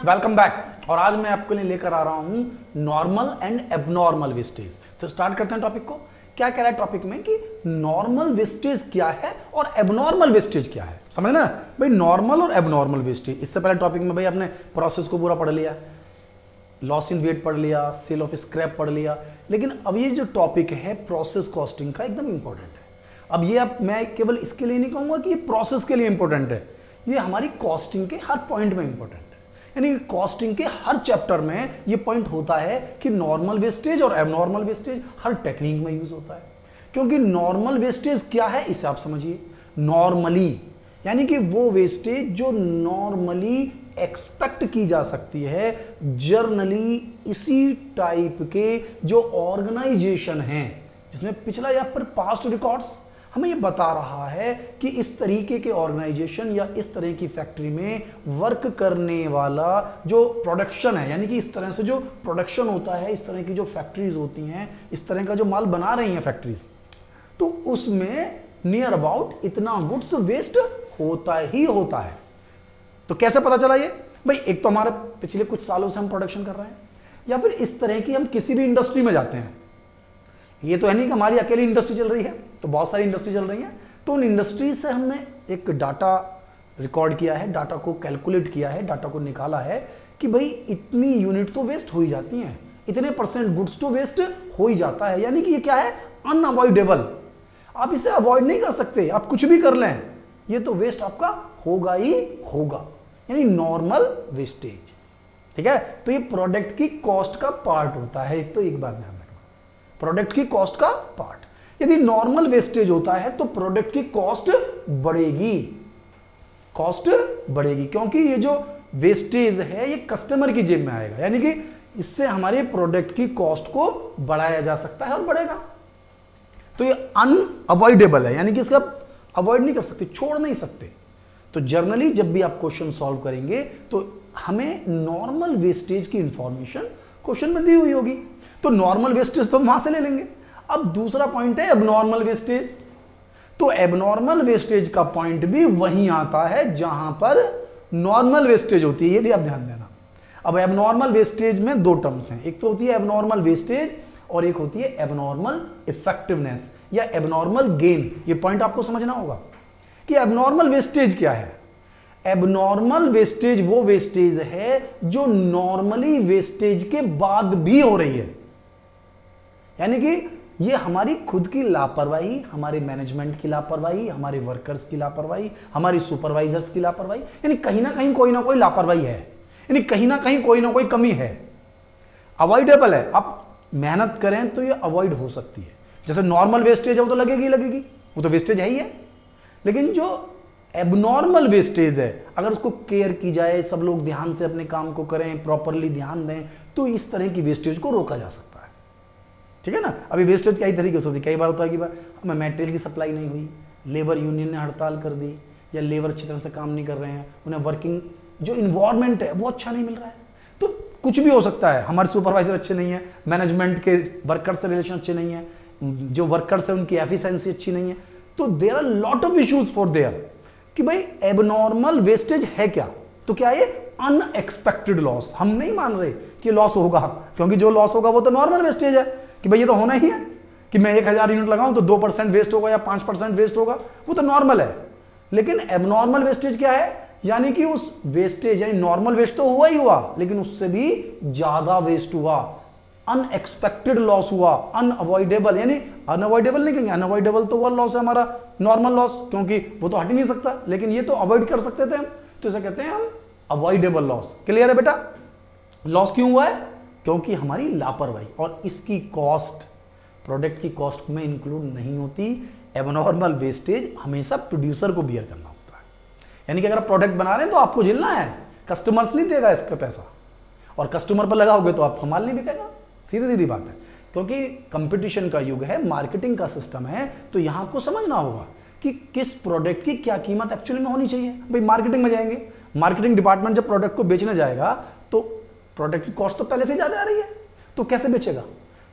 Welcome back. और आज मैं आपके लिए लेकर आ रहा हूं नॉर्मल एंड एबनॉर्मल वेस्टेज। तो स्टार्ट करते हैं टॉपिक को। क्या कह रहा है टॉपिक में कि नॉर्मल वेस्टेज क्या है और एबनॉर्मल वेस्टेज क्या है। समझ ना भाई, नॉर्मल और एबनॉर्मल वेस्टेज। इससे पहले टॉपिक में भाई आपने प्रोसेस को पूरा पढ़ लिया, लॉस इन वेट पढ़ लिया, सेल ऑफ स्क्रैप पढ़ लिया, लेकिन अब ये जो टॉपिक है प्रोसेस कॉस्टिंग का एकदम इंपॉर्टेंट है। अब ये मैं केवल इसके लिए नहीं कहूंगा कि ये प्रोसेस के लिए इंपॉर्टेंट है, ये हमारी कॉस्टिंग के हर पॉइंट में इंपॉर्टेंट है। यानी कॉस्टिंग के हर चैप्टर में ये पॉइंट होता है कि नॉर्मल वेस्टेज और एबनॉर्मल वेस्टेज हर टेक्निक में यूज होता है। क्योंकि नॉर्मल वेस्टेज क्या है इसे आप समझिए। नॉर्मली यानी कि वो वेस्टेज जो नॉर्मली एक्सपेक्ट की जा सकती है, जर्नली इसी टाइप के जो ऑर्गेनाइजेशन हैं जिसमें पिछला या फिर पास्ट रिकॉर्ड्स हमें ये बता रहा है कि इस तरीके के ऑर्गेनाइजेशन या इस तरह की फैक्ट्री में वर्क करने वाला जो प्रोडक्शन है, यानी कि इस तरह से जो प्रोडक्शन होता है, इस तरह की जो फैक्ट्रीज होती हैं, इस तरह का जो माल बना रही हैं फैक्ट्रीज, तो उसमें नियर अबाउट इतना गुड्स वेस्ट होता ही होता है। तो कैसे पता चला ये भाई? एक तो हमारे पिछले कुछ सालों से हम प्रोडक्शन कर रहे हैं, या फिर इस तरह की हम किसी भी इंडस्ट्री में जाते हैं। ये तो है नहीं कि हमारी अकेली इंडस्ट्री चल रही है, तो बहुत सारी इंडस्ट्री चल रही है। तो उन इंडस्ट्री से हमने एक डाटा रिकॉर्ड किया है, डाटा को कैलकुलेट किया है, डाटा को निकाला है कि भाई इतनी यूनिट तो वेस्ट हो ही जाती हैं, इतने परसेंट गुड्स तो वेस्ट हो ही जाता है। यानी कि ये क्या है? अनअवॉइडेबल। आप इसे अवॉइड नहीं कर सकते, आप कुछ भी कर लें, ये तो वेस्ट आपका होगा ही होगा, यानी नॉर्मल वेस्टेज। ठीक है, तो ये प्रोडक्ट की कॉस्ट का पार्ट होता है। तो एक बात ध्यान रखना, प्रोडक्ट की कॉस्ट का पार्ट। यदि नॉर्मल वेस्टेज होता है तो प्रोडक्ट की कॉस्ट बढ़ेगी, कॉस्ट बढ़ेगी, क्योंकि ये जो वेस्टेज है ये कस्टमर की जेब में आएगा, यानी कि इससे हमारे प्रोडक्ट की कॉस्ट को बढ़ाया जा सकता है और बढ़ेगा। तो ये अनअवॉइडेबल है, यानी कि इसका अवॉइड नहीं कर सकते, छोड़ नहीं सकते। तो जर्नली जब भी आप क्वेश्चन सॉल्व करेंगे तो हमें नॉर्मल वेस्टेज की इंफॉर्मेशन क्वेश्चन में दी हुई होगी, तो नॉर्मल वेस्टेज तो हम वहां से ले लेंगे। अब दूसरा पॉइंट है एबनॉर्मल वेस्टेज। तो एबनॉर्मल वेस्टेज का पॉइंट भी वहीं आता है जहां पर नॉर्मल वेस्टेज होती है, ये भी आप ध्यान देना। अब एबनॉर्मल वेस्टेज में दो टर्म्स हैं, एक तो होती है एबनॉर्मल वेस्टेज और एक होती है एबनॉर्मल इफेक्टिवनेस या एबनॉर्मल गेन। ये पॉइंट आपको समझना होगा कि एबनॉर्मल वेस्टेज क्या है। एबनॉर्मल वेस्टेज वो वेस्टेज है जो नॉर्मली वेस्टेज के बाद भी हो रही है, यानी कि ये हमारी खुद की लापरवाही, हमारे मैनेजमेंट की लापरवाही, हमारे वर्कर्स की लापरवाही, हमारी सुपरवाइजर्स की लापरवाही, यानी कहीं ना कहीं कोई ना कोई लापरवाही है, यानी कहीं ना कहीं कोई ना कोई कमी है। अवॉइडेबल है, आप मेहनत करें तो ये अवॉइड हो सकती है। जैसे नॉर्मल वेस्टेज है वो तो लगेगी लगेगी, वो तो वेस्टेज है ही है, लेकिन जो एबनॉर्मल वेस्टेज है अगर उसको केयर की जाए, सब लोग ध्यान से अपने काम को करें, प्रॉपरली ध्यान दें, तो इस तरह की वेस्टेज को रोका जा सकता है। ठीक है ना। अभी वेस्टेज कई तरीके से होती है, कई बार होता है कि हमें मटेरियल की सप्लाई नहीं हुई, लेबर यूनियन ने हड़ताल कर दी, या लेबर अच्छी तरह से काम नहीं कर रहे हैं, उन्हें वर्किंग जो इन्वायरमेंट है वो अच्छा नहीं मिल रहा है, तो कुछ भी हो सकता है। हमारे सुपरवाइजर अच्छे नहीं है, मैनेजमेंट के वर्कर से रिलेशन अच्छे नहीं है, जो वर्कर्स है उनकी एफिशिएंसी अच्छी नहीं है, तो there are lot of issues for there कि भाई एबनॉर्मल वेस्टेज है क्या। तो क्या ये अनएक्सपेक्टेड लॉस, हम नहीं मान रहे कि लॉस होगा, क्योंकि जो लॉस होगा वो तो नॉर्मल वेस्टेज है कि भाई ये तो होना ही है कि मैं 1000 यूनिट लगाऊं तो 2% वेस्ट होगा या 5% वेस्ट होगा, वो तो नॉर्मल है। लेकिन एबनॉर्मल वेस्टेज क्या है? यानी कि उस वेस्टेज, यानी नॉर्मल वेस्ट तो हुआ ही हुआ, लेकिन उससे भी ज्यादा वेस्ट हुआ, अनएक्सपेक्टेड लॉस हुआ, अनअवॉइडेबल। यानी अनअवॉइडेबल नहीं कहेंगे, अनअवॉइडेबल तो वो लॉस है हमारा नॉर्मल लॉस, क्योंकि वो तो हट ही नहीं सकता, लेकिन ये तो अवॉइड कर सकते थे हम, तो इसे कहते हैं हम अवॉइडेबल लॉस। क्लियर है बेटा? लॉस क्यों हुआ है? क्योंकि हमारी लापरवाही, और इसकी कॉस्ट प्रोडक्ट की कॉस्ट में इंक्लूड नहीं होती। एबनॉर्मल वेस्टेज हमेशा प्रोड्यूसर को बियर करना होता है, यानी कि अगर आप प्रोडक्ट बना रहे हैं तो आपको झेलना है, कस्टमर्स नहीं देगा इसका पैसा, और कस्टमर पर लगाओगे तो आपका माल नहीं बिकेगा। सीधी सीधी बात है, क्योंकि कंपटीशन का युग है, मार्केटिंग का सिस्टम है, तो यहां आपको समझना होगा कि किस प्रोडक्ट की क्या कीमत एक्चुअली में होनी चाहिए। भाई मार्केटिंग में जाएंगे, मार्केटिंग डिपार्टमेंट जब प्रोडक्ट को बेचने जाएगा तो प्रोडक्ट की कॉस्ट तो पहले से ज्यादा आ रही है, तो कैसे बेचेगा?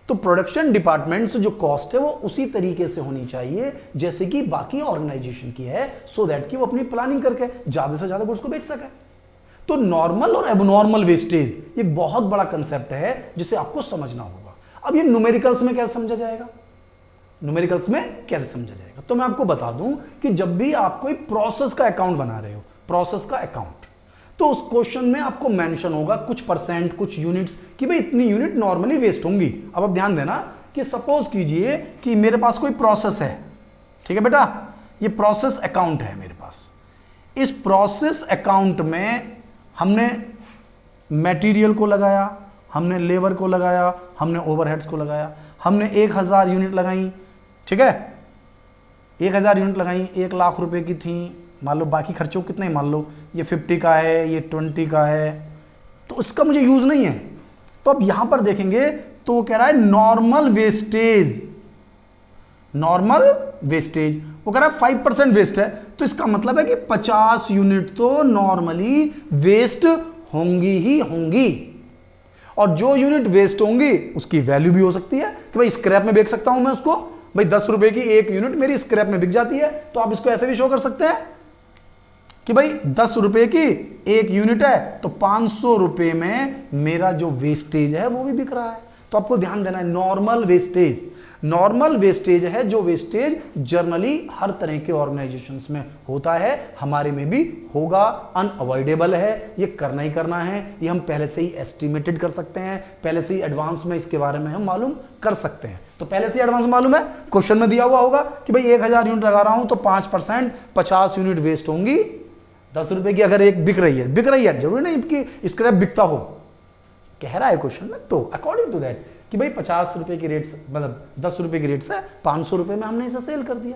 तो प्रोडक्शन डिपार्टमेंट से जो कॉस्ट है वो उसी तरीके से होनी चाहिए जैसे कि बाकी ऑर्गेनाइजेशन की है, सो दैट कि वो अपनी प्लानिंग करके ज्यादा से ज्यादा गुड्स को बेच सके। तो नॉर्मल और एबनॉर्मल वेस्टेज एक बहुत बड़ा कंसेप्ट है जिसे आपको समझना होगा। अब ये न्यूमेरिकल्स में कैसे समझा जाएगा, न्यूमेरिकल्स में कैसे समझा जाएगा, तो मैं आपको बता दूं कि जब भी आप कोई प्रोसेस का अकाउंट बना रहे हो, प्रोसेस का अकाउंट, तो उस क्वेश्चन में आपको मेंशन होगा कुछ परसेंट, कुछ यूनिट्स, कि भाई इतनी यूनिट नॉर्मली वेस्ट होंगी। अब आप ध्यान देना कि सपोज कीजिए कि मेरे पास कोई प्रोसेस है, ठीक है बेटा, ये प्रोसेस अकाउंट है मेरे पास। इस प्रोसेस अकाउंट में हमने मटेरियल को लगाया, हमने लेबर को लगाया, हमने ओवरहेड्स को लगाया, हमने 1000 यूनिट लगाई, ठीक है, 1000 यूनिट लगाई, 1 लाख रुपए की थी, मान लो बाकी खर्चों कितने, मान लो ये 50 का है, ये 20 का है, तो उसका मुझे यूज नहीं है। तो अब यहां पर देखेंगे तो वो कह रहा है नॉर्मल वेस्टेज, नॉर्मल वेस्टेज, वो कह रहा है 5% वेस्ट है, तो इसका मतलब है कि 50 यूनिट तो नॉर्मली वेस्ट होंगी ही होंगी, और जो यूनिट वेस्ट होंगी उसकी वैल्यू भी हो सकती है कि भाई स्क्रैप में बेच सकता हूं मैं उसको, भाई 10 रुपए की एक यूनिट मेरी स्क्रैप में बिक जाती है, तो आप इसको ऐसे भी शो कर सकते हैं कि भाई 10 रुपए की एक यूनिट है तो 500 रुपए में मेरा जो वेस्टेज है वो भी बिक रहा है। तो आपको ध्यान देना है नॉर्मल वेस्टेज, नॉर्मल वेस्टेज है जो वेस्टेज जनरली हर तरह के ऑर्गेनाइजेशंस में होता है, हमारे में भी होगा, अनअवॉइडेबल है, ये करना ही करना है, ये हम पहले से ही एस्टिमेटेड कर सकते हैं, पहले से ही एडवांस में इसके बारे में हम मालूम कर सकते हैं। तो पहले से एडवांस मालूम है, क्वेश्चन में दिया हुआ होगा कि भाई 1000 यूनिट लगा रहा हूं तो 5% 50 यूनिट वेस्ट होंगी, 10 रुपए की अगर एक बिक रही है, जरूरी नहीं कि स्क्रैप बिकता हो, कह रहा है क्वेश्चन में, तो अकॉर्डिंग टू दैट कि भाई 50 रुपए की रेट, मतलब 10 रुपए की रेट से 500 रुपए में हमने इसे सेल कर दिया।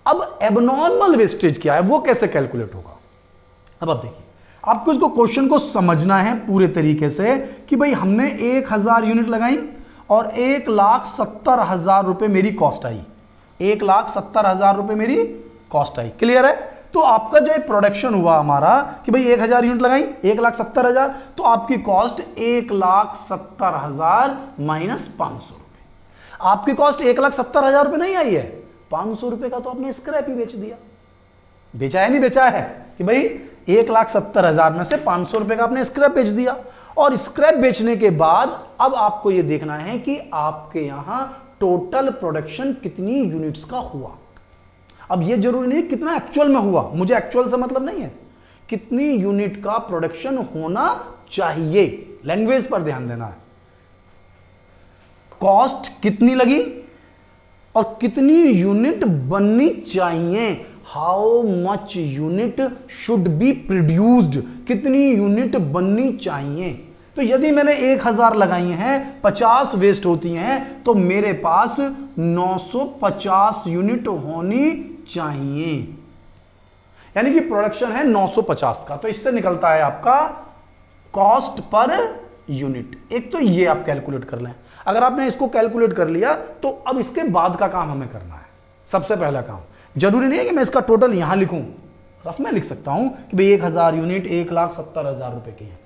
अब एबनॉर्मल वेस्टेज क्या है, वो कैसे कैलकुलेट होगा। अब आप देखिए, आपको इसको क्वेश्चन को समझना है पूरे तरीके से कि भाई हमने 1000 यूनिट लगाई और 1,70,000 रुपए मेरी कॉस्ट आई, 1,70,000 रुपए मेरी कॉस्ट आई, क्लियर है। तो आपका जो प्रोडक्शन हुआ हमारा कि भाई 1000 यूनिट लगाई, 1,70,000, तो आपकी कॉस्ट 1,70,000 माइनस 500 रुपए। आपकी कॉस्ट 1,70,000 रुपए नहीं आई है, 500 रुपए का तो आपने स्क्रैप ही बेच दिया, बेचा है नहीं बेचा है कि भाई 1,70,000 में से 500 रुपए का आपने स्क्रैप बेच दिया। और स्क्रैप बेचने के बाद अब आपको यह देखना है कि आपके यहां टोटल प्रोडक्शन कितनी यूनिट्स का हुआ। अब ये जरूरी नहीं कितना एक्चुअल में हुआ, मुझे एक्चुअल से मतलब नहीं है, कितनी यूनिट का प्रोडक्शन होना चाहिए, लैंग्वेज पर ध्यान देना है। कॉस्ट कितनी लगी और कितनी यूनिट बननी चाहिए, how much unit should be produced, कितनी यूनिट बननी चाहिए। तो यदि मैंने 1000 लगाई हैं, 50 वेस्ट होती हैं, तो मेरे पास 950 यूनिट होनी चाहिए, यानी कि प्रोडक्शन है 950 का, तो इससे निकलता है आपका कॉस्ट पर यूनिट। एक तो ये आप कैलकुलेट कर लें, अगर आपने इसको कैलकुलेट कर लिया तो अब इसके बाद का काम हमें करना है। सबसे पहला काम, जरूरी नहीं है कि मैं इसका टोटल यहां लिखूं, रफ में लिख सकता हूं कि भाई 1000 यूनिट 1,70,000 रुपए की है,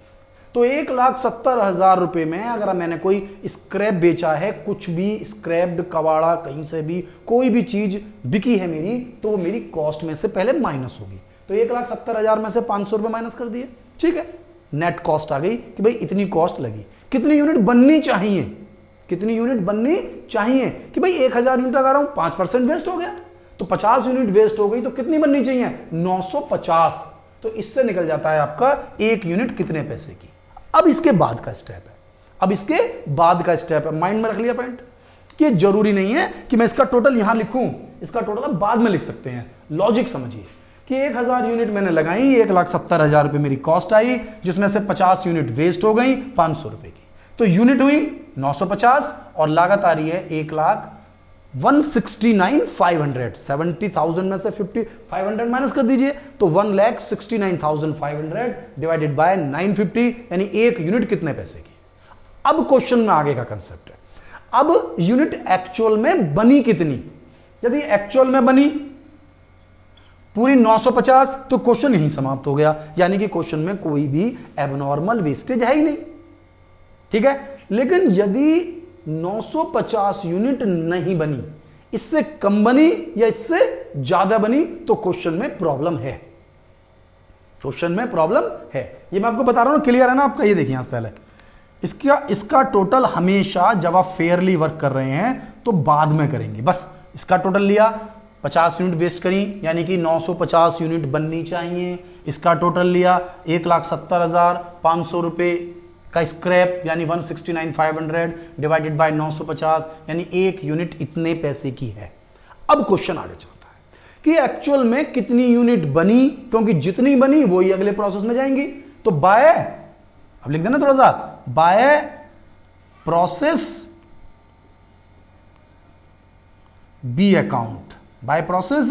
तो 1,70,000 रुपए में अगर मैंने कोई स्क्रैप बेचा है, कुछ भी स्क्रैप्ड कबाड़ा कहीं से भी कोई भी चीज बिकी है मेरी, तो वो मेरी कॉस्ट में से पहले माइनस होगी। तो 1,70,000 में से 500 रुपए माइनस कर दिए, ठीक है, नेट कॉस्ट आ गई कि भाई इतनी कॉस्ट लगी। कितनी यूनिट बननी चाहिए, कितनी यूनिट बननी चाहिए कि भाई 1000 यूनिट लगा रहा हूं, 5% वेस्ट हो गया, तो 50 यूनिट वेस्ट हो गई, तो कितनी बननी चाहिए, 950। तो इससे निकल जाता है आपका एक यूनिट कितने पैसे की। अब इसके बाद का स्टेप है, अब इसके बाद का स्टेप है, माइंड में रख लिया पॉइंट कि जरूरी नहीं है कि मैं इसका टोटल यहां लिखूं, इसका टोटल बाद में लिख सकते हैं। लॉजिक समझिए कि 1000 यूनिट मैंने लगाई, 1,70,000 रुपए मेरी कॉस्ट आई, जिसमें से 50 यूनिट वेस्ट हो गई 500 रुपए की, तो यूनिट हुई 950 और लागत आ रही है 1,169,500, 70,000 में से 500 माइनस कर दीजिए, तो 1,69,500 डिवाइडेड बाय 950, यानी एक यूनिट कितने पैसे की। अब क्वेश्चन में आगे का कंसेप्ट है, अब यूनिट एक्चुअल में बनी कितनी। यदि एक्चुअल में बनी पूरी 950, तो क्वेश्चन यहीं समाप्त हो गया, यानी कि क्वेश्चन में कोई भी एबनॉर्मल वेस्टेज है ही नहीं, ठीक है। लेकिन यदि 950 यूनिट नहीं बनी, इससे कम बनी या इससे ज्यादा बनी, तो क्वेश्चन में प्रॉब्लम है, क्वेश्चन में प्रॉब्लम है, ये मैं आपको बता रहा हूं, क्लियर है ना आपका। ये देखिए यहां से पहले इसका टोटल हमेशा जब आप फेयरली वर्क कर रहे हैं तो बाद में करेंगे। बस इसका टोटल लिया, 50 यूनिट वेस्ट करी, यानी कि 950 यूनिट बननी चाहिए। इसका टोटल लिया 1,70,500 रुपए का स्क्रैप, यानी 169,500 डिवाइडेड बाय 950, यानी एक यूनिट इतने पैसे की है। अब क्वेश्चन आगे चलता है कि एक्चुअल में कितनी यूनिट बनी, क्योंकि जितनी बनी वो ही अगले प्रोसेस में जाएंगी। तो बाय, अब लिख देना थोड़ा सा, by process B account, by process,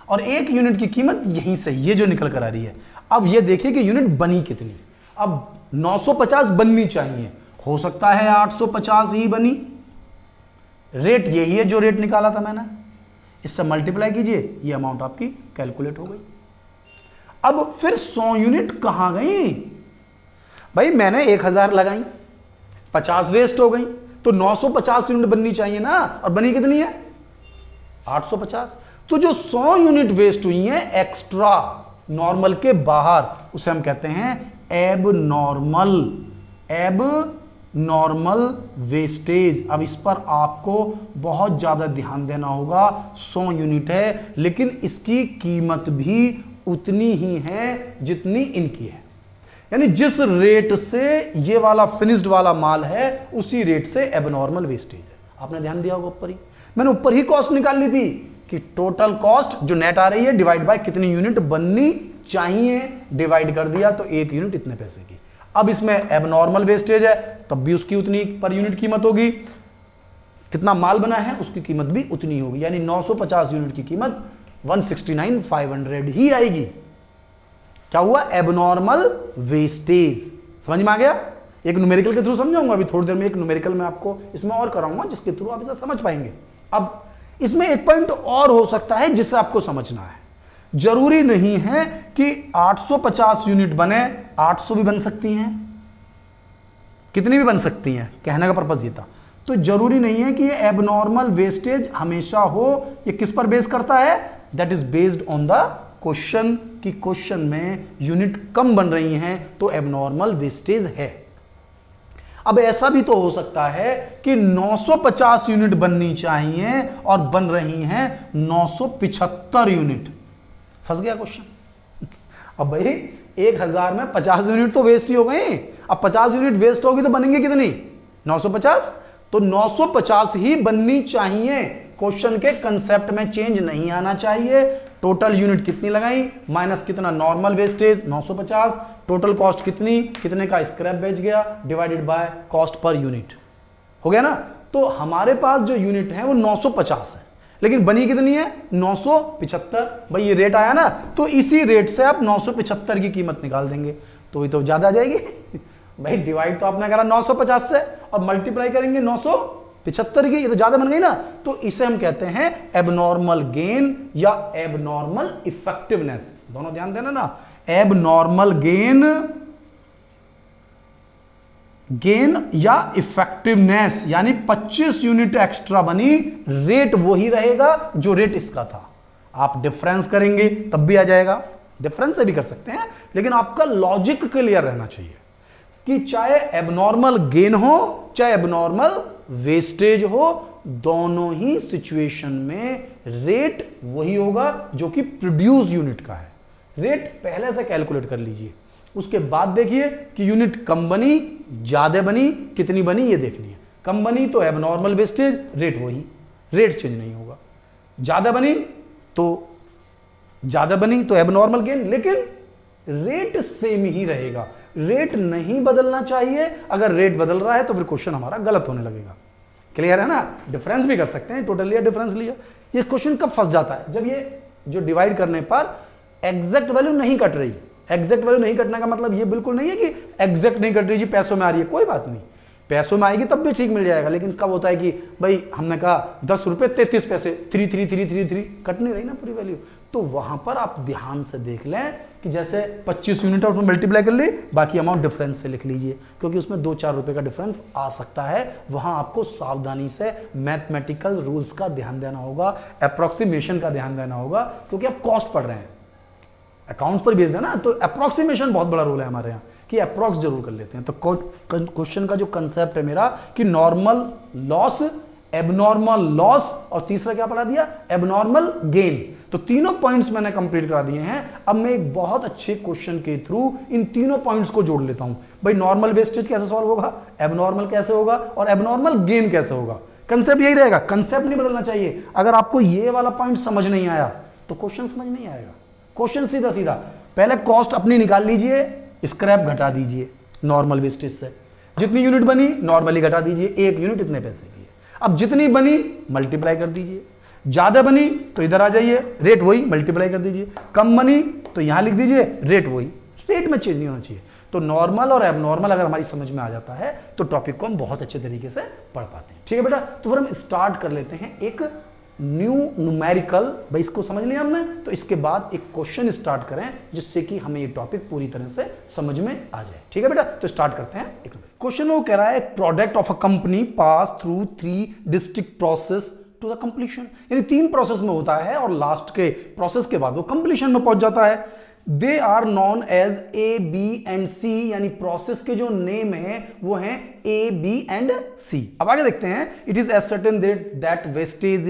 और एक यूनिट की कीमत यहीं से ये जो निकल कर आ रही है। अब ये देखिए कि यूनिट बनी कितनी। अब 950 बननी चाहिए, हो सकता है 850 ही बनी, रेट यही है जो रेट निकाला था मैंने, इससे मल्टीप्लाई कीजिए, ये अमाउंट आपकी कैलकुलेट हो गई। अब फिर 100 यूनिट कहां गई भाई, मैंने 1000 लगाई, 50 वेस्ट हो गई, तो 950 यूनिट बननी चाहिए ना, और बनी कितनी है 850। तो जो 100 यूनिट वेस्ट हुई हैं एक्स्ट्रा नॉर्मल के बाहर, उसे हम कहते हैं एबनॉर्मल वेस्टेज। अब इस पर आपको बहुत ज्यादा ध्यान देना होगा। 100 यूनिट है, लेकिन इसकी कीमत भी उतनी ही है जितनी इनकी है, यानी जिस रेट से ये वाला फिनिश्ड वाला माल है उसी रेट से एबनॉर्मल वेस्टेज है। आपने ध्यान दिया होगा, ऊपर ही मैंने ऊपर ही कॉस्ट निकाल ली थी कि टोटल कॉस्ट जो नेट आ रही है डिवाइड बाय कितनी यूनिट बननी चाहिए, डिवाइड कर दिया तो एक यूनिट इतने पैसे की। अब इसमें एबनॉर्मल वेस्टेज है, तब भी उसकी उतनी पर यूनिट कीमत होगी, कितना माल बना है उसकी कीमत भी उतनी होगी, यानी 950 यूनिट की कीमत 169,500 ही आएगी। क्या हुआ, एबनॉर्मल वेस्टेज। समझ में आ गया? एक न्यूमेरिकल के थ्रू समझाऊंगा अभी थोड़ी देर में, एक न्यूमेरिकल में आपको इसमें और कराऊंगा जिसके थ्रू आप इसे समझ पाएंगे। अब इसमें एक पॉइंट और हो सकता है जिससे आपको समझना है, जरूरी नहीं है कि 850 यूनिट बने, 800 भी बन सकती हैं, कितनी भी बन सकती हैं, कहने का पर्पज ये था। तो जरूरी नहीं है कि ये एबनॉर्मल वेस्टेज हमेशा हो। ये किस पर बेस करता है, that is based on the question, कि क्वेश्चन में यूनिट कम बन रही हैं तो एबनॉर्मल वेस्टेज है। अब ऐसा भी तो हो सकता है कि 950 यूनिट बननी चाहिए और बन रही हैं 975 यूनिट, फंस गया क्वेश्चन। अब भाई 1000 में 50 यूनिट तो वेस्ट ही हो गई, अब 50 यूनिट वेस्ट होगी तो बनेंगे कितनी, 950, तो 950 ही बननी चाहिए। क्वेश्चन के कंसेप्ट में चेंज नहीं आना चाहिए। टोटल यूनिट कितनी लगाई, माइनस कितना नॉर्मल वेस्टेज 950, टोटल कॉस्ट कितनी, कितने का स्क्रैप बेच गया, divided by cost per unit, हो गया ना। तो हमारे पास जो यूनिट है वो 950 है, लेकिन बनी कितनी है 975। भाई ये रेट आया ना, तो इसी रेट से आप 975 की कीमत निकाल देंगे, तो ये तो ज्यादा आ जाएगी। भाई डिवाइड तो आपने करा 950 से और मल्टीप्लाई करेंगे 975 की, ये तो ज्यादा बन गई ना। तो इसे हम कहते हैं एबनॉर्मल गेन या एबनॉर्मल इफेक्टिवनेस, दोनों ध्यान देना ना। एबनॉर्मल गेन या इफेक्टिवनेस, यानी 25 यूनिट एक्स्ट्रा बनी, रेट वही रहेगा जो रेट इसका था। आप डिफरेंस करेंगे तब भी आ जाएगा, डिफरेंस से भी कर सकते हैं, लेकिन आपका लॉजिक क्लियर रहना चाहिए कि चाहे एबनॉर्मल गेन हो चाहे एबनॉर्मल वेस्टेज हो, दोनों ही सिचुएशन में रेट वही होगा जो कि प्रोड्यूस यूनिट का है। रेट पहले से कैलकुलेट कर लीजिए, उसके बाद देखिए कि यूनिट कम बनी ज्यादा बनी, कितनी बनी ये देखनी है। कम बनी तो एबनॉर्मल वेस्टेज, रेट वही, रेट चेंज नहीं होगा। ज्यादा बनी तो एबनॉर्मल गेन, लेकिन रेट सेम ही रहेगा, रेट नहीं बदलना चाहिए। अगर रेट बदल रहा है तो फिर क्वेश्चन हमारा गलत होने लगेगा। क्लियर है ना? डिफरेंस भी कर सकते हैं, टोटल लिया डिफरेंस लिया। ये क्वेश्चन कब फंस जाता है, जब ये जो डिवाइड करने पर एग्जैक्ट वैल्यू नहीं कट रही। एग्जैक्ट वैल्यू नहीं कटने का मतलब ये बिल्कुल नहीं है कि एग्जैक्ट नहीं कट रही जी, पैसों में आ रही है, कोई बात नहीं, पैसों में आएगी तब भी ठीक मिल जाएगा। लेकिन कब होता है कि भाई हमने कहा 10 रुपए 33 पैसे, 33333 कट नहीं रही ना पूरी वैल्यू, तो वहां पर आप ध्यान से देख लें कि जैसे 25 यूनिट है उसमें मल्टीप्लाई कर ली, बाकी अमाउंट डिफरेंस से लिख लीजिए, क्योंकि उसमें 2-4 रुपए का डिफरेंस आ सकता है। वहां आपको सावधानी से मैथमेटिकल रूल्स का ध्यान देना होगा, अप्रोक्सीमेशन का ध्यान देना होगा, क्योंकि आप कॉस्ट पढ़ रहे हैं। अकाउंट्स पर बेस्ड है ना, तो अप्रोक्सीमेशन बहुत बड़ा रोल है हमारे यहाँ कि अप्रोक्स जरूर कर लेते हैं। तो क्वेश्चन का जो कंसेप्ट है मेरा कि नॉर्मल लॉस, एबनॉर्मल लॉस और तीसरा क्या पढ़ा दिया, एबनॉर्मल गेन। तो तीनों पॉइंट्स मैंने कंप्लीट करा दिए हैं। अब मैं एक बहुत अच्छे क्वेश्चन के थ्रू इन तीनों पॉइंट्स को जोड़ लेता हूं। भाई नॉर्मल वेस्टेज कैसे सॉल्व होगा, एबनॉर्मल कैसे होगा और एबनॉर्मल गेन कैसे होगा। कंसेप्ट यही रहेगा, कंसेप्ट नहीं बदलना चाहिए। अगर आपको ये वाला पॉइंट समझ नहीं आया तो क्वेश्चन समझ नहीं आएगा। क्वेश्चन सीधा सीधा, पहले कॉस्ट अपनी निकाल लीजिए, स्क्रैप घटा दीजिए नॉर्मल वेस्टेज से, जितनी यूनिट बनी नॉर्मली घटा दीजिए, 1 यूनिट इतने पैसे की है। अब जितनी बनी मल्टीप्लाई कर दीजिए, ज्यादा बनी तो इधर आ जाइए, रेट वही मल्टीप्लाई कर दीजिए, कम बनी तो यहां लिख दीजिए रेट वही, रेट में चेंज नहीं होना चाहिए। तो नॉर्मल और एबनॉर्मल अगर हमारी समझ में आ जाता है तो टॉपिक को हम बहुत अच्छे तरीके से पढ़ पाते हैं। ठीक है बेटा, तो फिर हम स्टार्ट कर लेते हैं एक न्यू न्यूमेरिकल। भाई इसको समझ लिया हमने, तो इसके बाद एक क्वेश्चन स्टार्ट करें जिससे कि हमें ये टॉपिक पूरी तरह से समझ में आ जाए। ठीक है बेटा, तो स्टार्ट करते हैं। एक क्वेश्चन वो कह रहा है, product of a company pass through 3 district process to the completion. यानी 3 प्रोसेस में होता है और लास्ट के प्रोसेस के बाद वो कंप्लीशन में पहुंच जाता है। They are known as A, B and C, यानी प्रोसेस के जो नेम है वो है ए, बी एंड सी। अब आगे देखते हैं, it is ascertain that wastage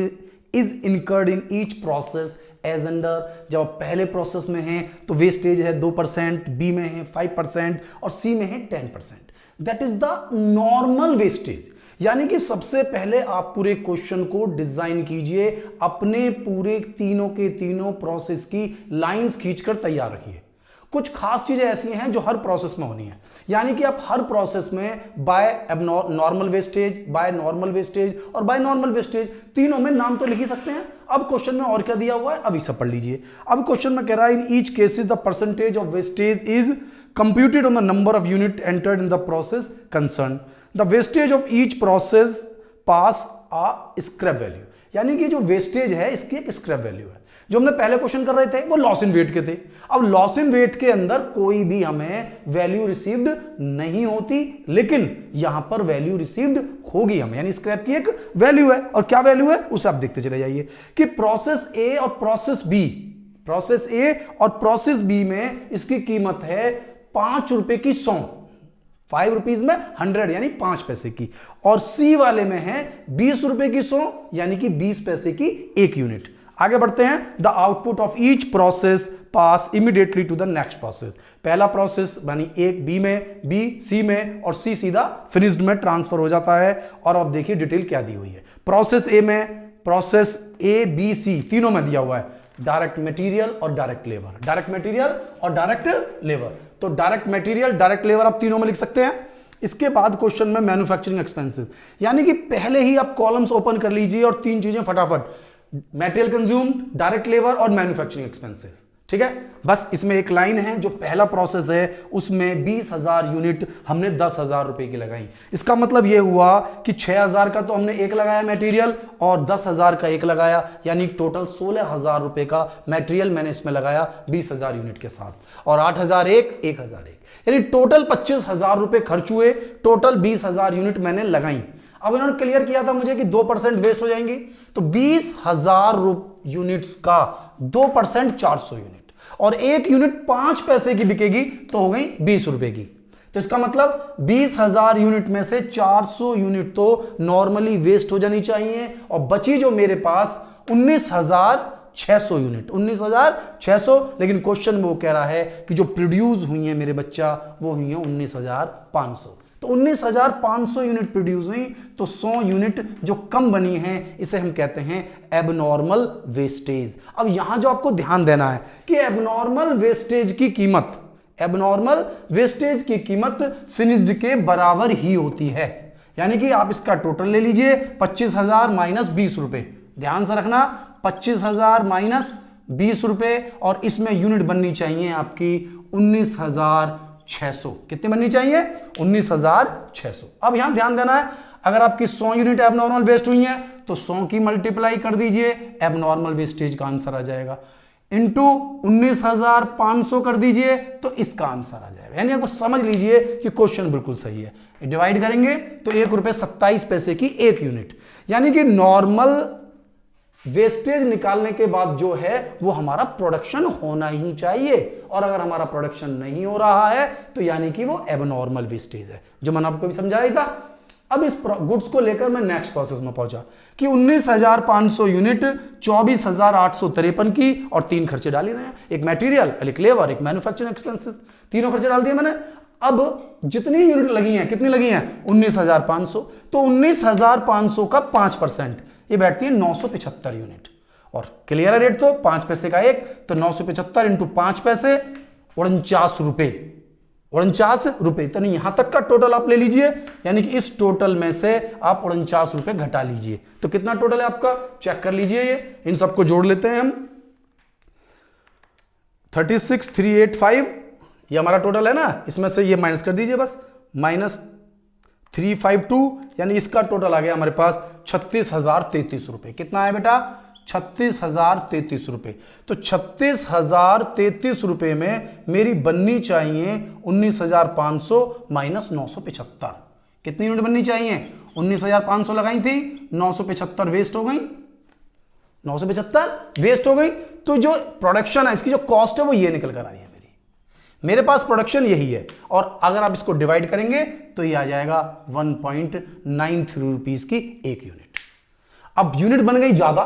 is incurred in each process as under. जब आप पहले प्रोसेस में हैं तो वेस्टेज है 2%, बी में है 5% और सी में है 10%। That is the normal wastage. यानी कि सबसे पहले आप पूरे क्वेश्चन को डिजाइन कीजिए, अपने पूरे तीनों के तीनों प्रोसेस की लाइंस खींचकर तैयार रखिए। कुछ खास चीजें ऐसी हैं जो हर प्रोसेस में होनी है, यानी कि आप हर प्रोसेस में by normal wastage, by normal wastage और बाय नॉर्मल वेस्टेज तीनों में नाम तो लिख ही सकते हैं। अब क्वेश्चन में और क्या दिया हुआ है, अभी सब पढ़ लीजिए। अब क्वेश्चन में कह रहा है, in each cases the percentage of wastage is computed on the number of unit entered in the process concern. The wastage of each process pass a scrap value. यानी कि जो वेस्टेज है इसकी एक स्क्रैप वैल्यू है। जो हमने पहले क्वेश्चन कर रहे थे वो लॉस इन वेट के थे। अब लॉस इन वेट के अंदर कोई भी हमें वैल्यू रिसीव्ड नहीं होती, लेकिन यहां पर वैल्यू रिसीव्ड होगी हमें, यानी स्क्रैप की एक वैल्यू है। और क्या वैल्यू है उसे आप देखते चले जाइए कि प्रोसेस ए और प्रोसेस बी, प्रोसेस ए और प्रोसेस बी में इसकी कीमत है 5 रुपए की 100, 5 रुपीज में 100 यानी 5 पैसे की। और सी वाले में है 20 रुपए की 100 यानी कि 20 पैसे की 1 यूनिट। आगे बढ़ते हैं, the output of each process pass immediately to the next process. पहला प्रोसेस यानी एक बी में, बी सी में और सी सीधा फिनिश्ड में ट्रांसफर हो जाता है। और अब देखिए डिटेल क्या दी हुई है। प्रोसेस ए में, प्रोसेस ए बी सी तीनों में दिया हुआ है डायरेक्ट मटेरियल और डायरेक्ट लेबर, डायरेक्ट मटेरियल और डायरेक्ट लेबर। तो डायरेक्ट मटेरियल, डायरेक्ट लेबर आप तीनों में लिख सकते हैं। इसके बाद क्वेश्चन में मैन्युफैक्चरिंग एक्सपेंसेस, यानी कि पहले ही आप कॉलम्स ओपन कर लीजिए और 3 चीजें फटाफट, मटेरियल कंज्यूम्ड, डायरेक्ट लेबर और मैन्युफैक्चरिंग एक्सपेंसेस। ठीक है, बस इसमें एक लाइन है, जो पहला प्रोसेस है उसमें 20,000 यूनिट हमने 10,000 रुपए की लगाई। इसका मतलब यह हुआ कि 6,000 का तो हमने एक लगाया मटेरियल और 10,000 का एक लगाया, यानी टोटल 16,000 रुपए का मटेरियल मैंने इसमें लगाया 20,000 यूनिट के साथ, और 8,000 1,001, यानी टोटल 25,000 रुपए खर्च हुए, टोटल 20,000 यूनिट मैंने लगाई। अब इन्होंने क्लियर किया था मुझे कि 2% वेस्ट हो जाएंगे, तो 20,000 यूनिट्स का 2% 400 यूनिट, और 1 यूनिट 5 पैसे की बिकेगी तो हो गई 20 रुपए की। तो इसका मतलब 20,000 यूनिट में से 400 यूनिट तो नॉर्मली वेस्ट हो जानी चाहिए, और बची जो मेरे पास 19,600 यूनिट, 19,600, लेकिन क्वेश्चन में वो कह रहा है कि जो प्रोड्यूस हुई है मेरे बच्चा वो हुई है 19,500। तो 19,500 यूनिट प्रोड्यूस हुई, तो 100 यूनिट जो कम बनी है इसे हम कहते हैं एबनॉर्मल वेस्टेज। अब यहां जो आपको ध्यान देना है कि एबनॉर्मल वेस्टेज की कीमत, एबनॉर्मल वेस्टेज की कीमत फिनिश्ड के बराबर ही होती है। यानी कि आप इसका टोटल ले लीजिए, 25,000 माइनस 20 रुपए, ध्यान से रखना 25,000 माइनस 20 रुपए, और इसमें यूनिट बननी चाहिए आपकी 19,600। कितनी बननी चाहिए? 19,600। अब यहां ध्यान देना है, अगर आपकी 100 यूनिट एबनॉर्मल वेस्ट हुई हैं तो 100 की मल्टीप्लाई कर दीजिए, एबनॉर्मल वेस्टेज का आंसर आ जाएगा, इंटू 19,500 कर दीजिए तो इसका आंसर आ जाएगा। यानी आपको समझ लीजिए कि क्वेश्चन बिल्कुल सही है। डिवाइड करेंगे तो 1 रुपए 27 पैसे की 1 यूनिट, यानी कि नॉर्मल वेस्टेज निकालने के बाद जो है वो हमारा प्रोडक्शन होना ही चाहिए, और अगर हमारा प्रोडक्शन नहीं हो रहा है तो यानी कि वो एबनॉर्मल वेस्टेज है, जो मैंने आपको भी समझाया था। अब इस गुड्स को लेकर मैं नेक्स्ट प्रोसेस में पहुंचा कि 19,500 यूनिट 24,853 की, और 3 खर्चे डाल ही रहे हैं, एक मटेरियल, एक लेबर, एक मैन्युफैक्चरिंग एक्सपेंसेस, तीनों खर्चे डाल दिए मैंने। अब जितनी यूनिट लगी हैं, कितनी लगी हैं? 19,500। तो 19,500 का 5% ये बैठती है 975 यूनिट, और क्लियर है रेट तो 5 पैसे का एक, तो 975 इंटू 5 पैसे 49 रुपए, 49 रुपए। तो यहां तक का टोटल आप ले लीजिए, यानी कि इस टोटल में से आप 49 रुपए घटा लीजिए, तो कितना टोटल है आपका, चेक कर लीजिए। ये इन सबको जोड़ लेते हैं हम, 36,385 ये हमारा टोटल है ना, इसमें से ये माइनस कर दीजिए बस, -352, यानी इसका टोटल आ गया हमारे पास 36,033 रुपए। कितना है बेटा? 36,033 रुपए। तो 36,033 रुपए में मेरी बननी चाहिए 19,500 माइनस 975। कितनी यूनिट बननी चाहिए? 19,500 लगाई थी, 975 वेस्ट हो गई, 975 वेस्ट हो गई। तो जो प्रोडक्शन है, इसकी जो कॉस्ट है वो ये निकल कर आ रही है मेरे पास प्रोडक्शन यही है, और अगर आप इसको डिवाइड करेंगे तो ये आ जाएगा 1.93 रुपीस की एक यूनिट। अब यूनिट बन गई ज्यादा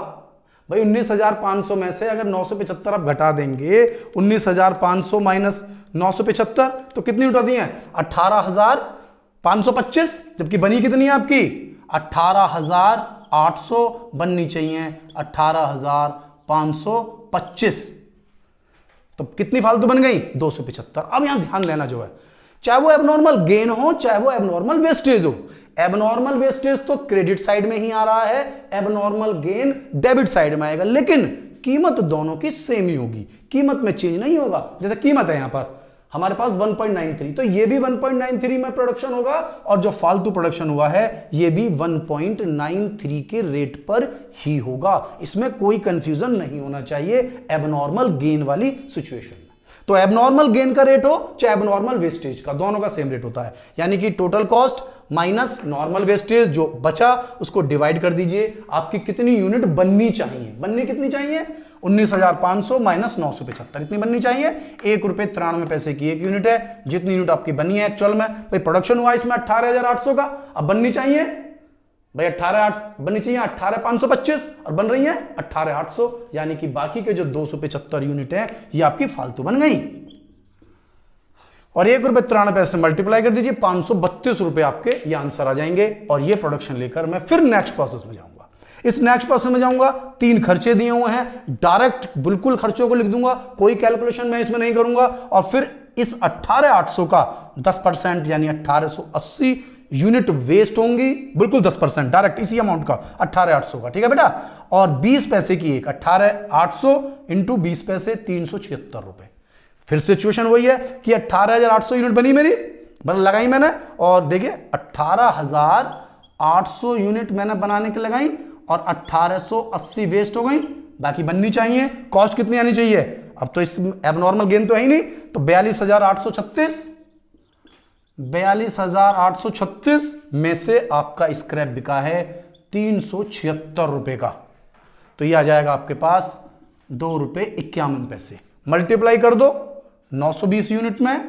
भाई, 19,500 में से अगर 975 आप घटा देंगे, 19,500 माइनस 975, तो कितनी यूनिट आती है? 18,525, जबकि बनी कितनी है आपकी? 18,800 बननी चाहिए, 18,525, तो कितनी फालतू बन गई? 275। अब यहां ध्यान देना जो है, चाहे वो एबनॉर्मल गेन हो, चाहे वो एबनॉर्मल वेस्टेज हो। एबनॉर्मल वेस्टेज तो क्रेडिट साइड में ही आ रहा है, एबनॉर्मल गेन डेबिट साइड में आएगा, लेकिन कीमत दोनों की सेम ही होगी, कीमत में चेंज नहीं होगा। जैसे कीमत है यहां पर हमारे पास 1.93, तो ये भी 1.93 में प्रोडक्शन होगा, और जो फालतू प्रोडक्शन हुआ है ये भी 1.93 के रेट पर ही होगा। इसमें कोई कंफ्यूजन नहीं होना चाहिए एबनॉर्मल गेन वाली सिचुएशन में। तो एबनॉर्मल गेन का रेट हो चाहे एबनॉर्मल वेस्टेज का, दोनों का सेम रेट होता है, यानी कि total cost minus normal wastage, जो बचा उसको डिवाइड कर दीजिए, आपकी कितनी यूनिट बननी चाहिए। बननी कितनी चाहिए? 19,500 माइनस 975, इतनी बननी चाहिए। 1 रुपए 93 पैसे की एक यूनिट है, जितनी यूनिट आपकी बनी है एक्चुअल में। भाई प्रोडक्शन हुआ इसमें 18,800 का, अब बननी चाहिए भाई 18,800 बननी चाहिए, 18,525, और बन रही है 18,800, यानी कि बाकी के जो 275 यूनिट है ये आपकी फालतू बन गई। और 1 रुपए 93 पैसे मल्टीप्लाई कर दीजिए, 532 रुपए आपके ये आंसर आ जाएंगे। और ये प्रोडक्शन लेकर मैं फिर नेक्स्ट प्रोसेस में जाऊंगा। इस नेक्स्ट प्रोसेस में जाऊंगा, 3 खर्चे दिए हुए हैं, डायरेक्ट बिल्कुल खर्चों को लिख दूंगा, कोई कैलकुलेशन मैं इसमें नहीं करूंगा। और फिर इस 18,800 का 10% यानी 1880 यूनिट वेस्ट होंगी, बिल्कुल 10% डायरेक्ट इसी अमाउंट का 18,800 का, ठीक है बेटा। और 20 पैसे की एक 18,800 इंटू 20 पैसे 376 रुपए। फिर सिचुएशन वही है कि 18,800 यूनिट बनी मेरी, लगाई मैंने, और देखिए 18,800 यूनिट मैंने बनाने के लगाई, और 1880 वेस्ट हो गई, बाकी बननी चाहिए। कॉस्ट कितनी आनी चाहिए? अब तो इस एबनॉर्मल गेन तो है ही नहीं, तो 42,836 में से आपका स्क्रैप बिका है 376 रुपए का, तो ये आ जाएगा आपके पास 2 रुपए 51 पैसे। मल्टीप्लाई कर दो 920 यूनिट में,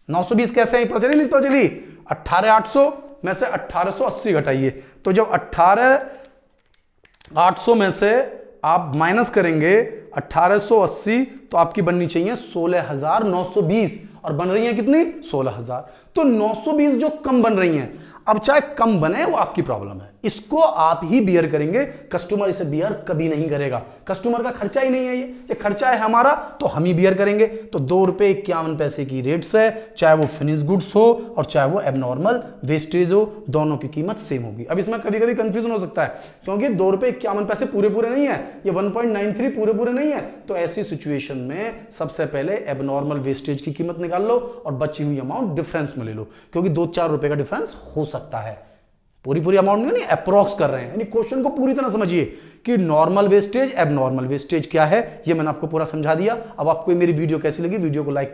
920 कैसे पता चली? नहीं पता चली? 18,800 में से 1880 घटाइए, तो जब 18,800 में से आप माइनस करेंगे 1880, तो आपकी बननी चाहिए 16,920, और बन रही है कितनी? 16,000। तो 920 जो कम बन रही हैं, अब चाहे कम बने वो आपकी प्रॉब्लम है, इसको आप ही बियर करेंगे, कस्टमर इसे बियर कभी नहीं करेगा। कस्टमर का खर्चा ही नहीं है, ये खर्चा है हमारा, तो हम ही बियर करेंगे। तो 2 रुपए 51 पैसे की रेट्स है, चाहे वो फिनिश गुड्स हो और चाहे वो एबनॉर्मल वेस्टेज हो, दोनों की कीमत सेम होगी। अब इसमें कभी कभी कंफ्यूजन हो सकता है, क्योंकि 2 रुपए 51 पैसे पूरे पूरे नहीं है, ये 1.93 पूरे पूरे नहीं है। तो ऐसी सिचुएशन में सबसे पहले एबनॉर्मल वेस्टेज की कीमत निकाल लो और बची हुई अमाउंट डिफरेंस में ले लो, क्योंकि 2-4 रुपए का डिफरेंस हो सकता है। पूरी अमाउंट नहीं, अप्रोक्स कर रहे हैं, यानी क्वेश्चन को पूरी तरह समझिए कि नॉर्मल वेस्टेज एबनॉर्मल वेस्टेज क्या है, ये मैंने आपको पूरा समझा दिया। अब आपको मेरी वीडियो कैसी लगी? वीडियो को लाइक